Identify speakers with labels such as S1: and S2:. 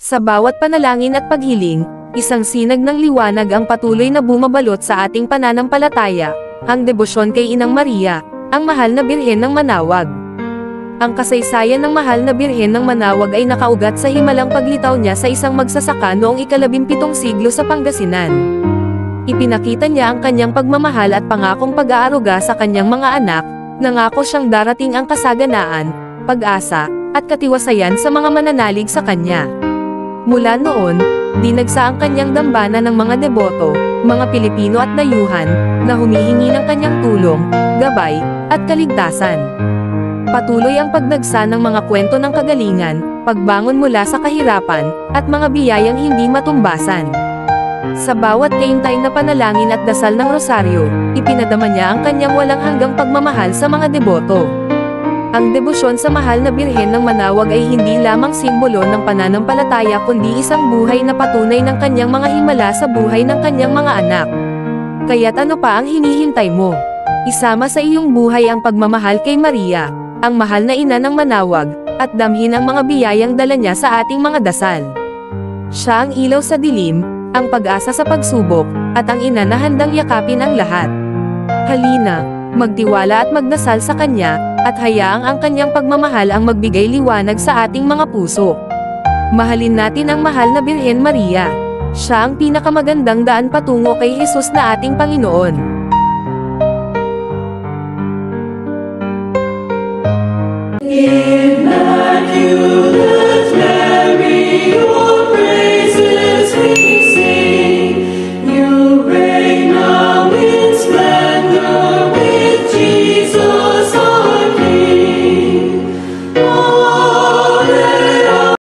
S1: Sa bawat panalangin at paghiling, isang sinag ng liwanag ang patuloy na bumabalot sa ating pananampalataya, ang debosyon kay Inang Maria, ang mahal na Birhen ng Manawag. Ang kasaysayan ng mahal na Birhen ng Manawag ay nakaugat sa himalang paglitaw niya sa isang magsasaka noong ika-17 siglo sa Pangasinan. Ipinakita niya ang kanyang pagmamahal at pangakong pag-aaruga sa kanyang mga anak, nangako siyang darating ang kasaganaan, pag-asa, at katiwasayan sa mga mananalig sa kanya. Mula noon, dinagsa ang kanyang dambana ng mga deboto, mga Pilipino at dayuhan, na humihingi ng kanyang tulong, gabay, at kaligtasan. Patuloy ang pagdagsa ng mga kwento ng kagalingan, pagbangon mula sa kahirapan, at mga biyayang hindi matumbasan. Sa bawat kaintay na panalangin at dasal ng rosaryo, ipinadama niya ang kanyang walang hanggang pagmamahal sa mga deboto. Ang debosyon sa mahal na Birhen ng Manawag ay hindi lamang simbolo ng pananampalataya kundi isang buhay na patunay ng kanyang mga himala sa buhay ng kanyang mga anak. Kaya't ano pa ang hinihintay mo? Isama sa iyong buhay ang pagmamahal kay Maria, ang mahal na ina ng Manawag, at damhin ang mga biyayang dala niya sa ating mga dasal. Siya ang ilaw sa dilim, ang pag-asa sa pagsubok, at ang ina na handang yakapin ang lahat. Halina, magtiwala at magdasal sa kanya, at hayaang ang kanyang pagmamahal ang magbigay liwanag sa ating mga puso. Mahalin natin ang mahal na Birhen Maria. Siya ang pinakamagandang daan patungo kay Jesus na ating Panginoon.
S2: Emmanuel.